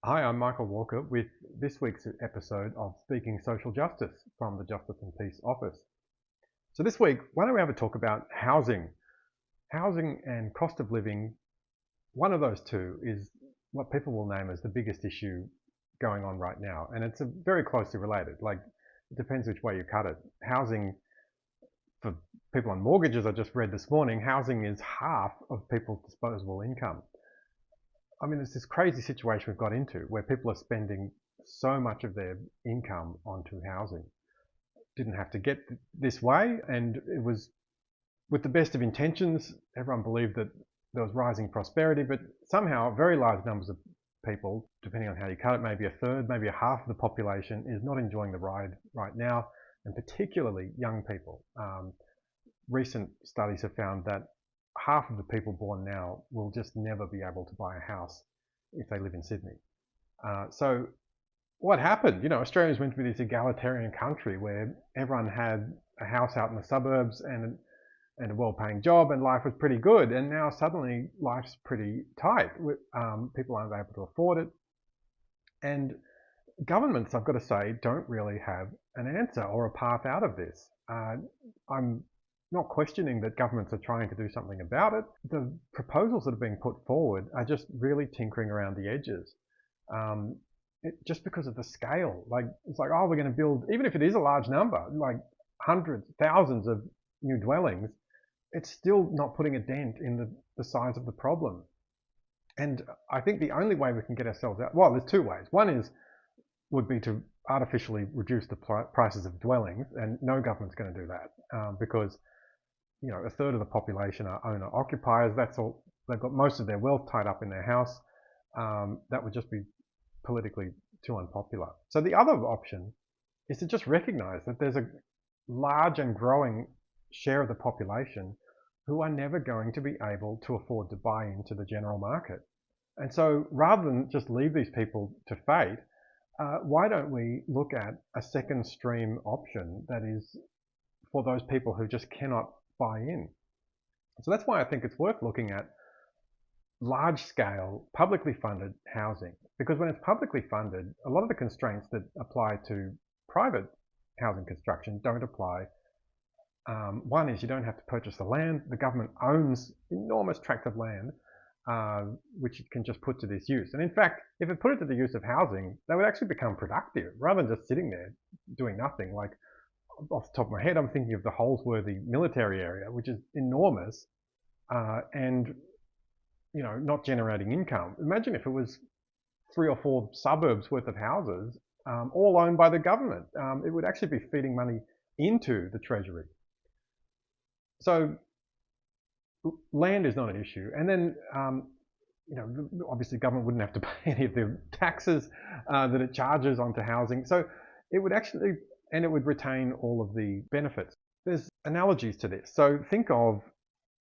Hi, I'm Michael Walker with this week's episode of Speaking Social Justice from the Justice and Peace Office. So this week, why don't we have a talk about housing? Housing and cost of living, one of those two is what people will name as the biggest issue going on right now. And it's very closely related. Like, it depends which way you cut it. Housing, for people on mortgages, I just read this morning, housing is half of people's disposable income. I mean, it's this crazy situation we've got into where people are spending so much of their income onto housing. Didn't have to get this way, and it was with the best of intentions. Everyone believed that there was rising prosperity, but somehow very large numbers of people, depending on how you cut it, maybe a third, maybe a half of the population is not enjoying the ride right now, and particularly young people. Recent studies have found that half of the people born now will just never be able to buy a house if they live in Sydney. So what happened? You know, Australia's meant to be this egalitarian country where everyone had a house out in the suburbs and a well-paying job and life was pretty good. And now suddenly life's pretty tight. People aren't able to afford it. And governments, I've got to say, don't really have an answer or a path out of this. I'm not questioning that governments are trying to do something about it. The proposals that are being put forward are just really tinkering around the edges. Just because of the scale. Like, it's like, oh, we're going to build, even if it is a large number, like hundreds, thousands of new dwellings, it's still not putting a dent in the size of the problem. And I think the only way we can get ourselves out, well, there's two ways. One would be to artificially reduce the prices of dwellings, and no government's going to do that because, you know, a third of the population are owner-occupiers. That's all. They've got most of their wealth tied up in their house. That would just be politically too unpopular. So the other option is to just recognize that there's a large and growing share of the population who are never going to be able to afford to buy into the general market. And so rather than just leave these people to fate, why don't we look at a second stream option that is for those people who just cannot buy in? So that's why I think it's worth looking at large-scale, publicly funded housing. Because when it's publicly funded, a lot of the constraints that apply to private housing construction don't apply. One is you don't have to purchase the land. The government owns enormous tracts of land, which it can just put to this use. And in fact, if it put it to the use of housing, they would actually become productive rather than just sitting there doing nothing. Like, off the top of my head, I'm thinking of the Holsworthy military area, which is enormous, and, you know, not generating income. Imagine if it was 3 or 4 suburbs worth of houses, all owned by the government. It would actually be feeding money into the treasury. So land is not an issue. And then, you know, obviously government wouldn't have to pay any of the taxes that it charges onto housing. So it would actually, and it would retain all of the benefits. There's analogies to this. So think of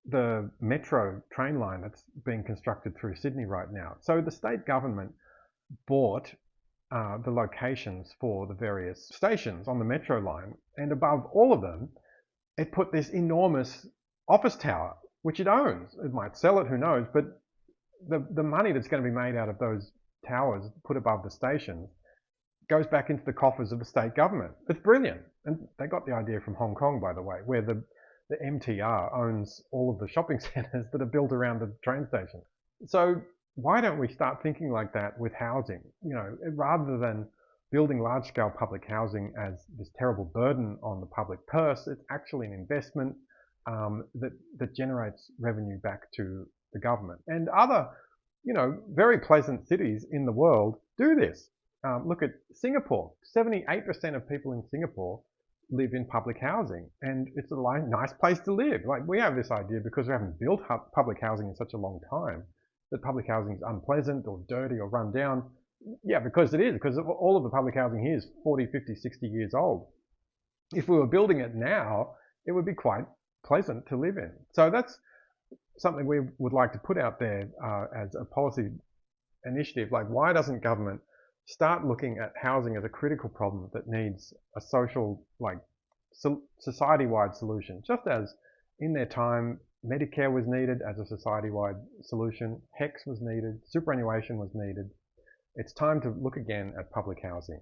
the metro train line that's being constructed through Sydney right now. So the state government bought the locations for the various stations on the metro line, and above all of them, it put this enormous office tower, which it owns. It might sell it, who knows, but the money that's going to be made out of those towers put above the stations goes back into the coffers of the state government. It's brilliant. And they got the idea from Hong Kong, by the way, where the MTR owns all of the shopping centres that are built around the train station. So why don't we start thinking like that with housing? You know, rather than building large-scale public housing as this terrible burden on the public purse, it's actually an investment that generates revenue back to the government. And other, you know, very pleasant cities in the world do this. Look at Singapore. 78% of people in Singapore live in public housing, and it's a nice place to live. Like, we have this idea because we haven't built public housing in such a long time that public housing is unpleasant or dirty or run down. Yeah, because it is, because all of the public housing here is 40, 50, 60 years old. If we were building it now, it would be quite pleasant to live in. So that's something we would like to put out there as a policy initiative. Like, why doesn't government start looking at housing as a critical problem that needs a social, like, society-wide solution? Just as in their time, Medicare was needed as a society-wide solution, HECS was needed, superannuation was needed. it's time to look again at public housing.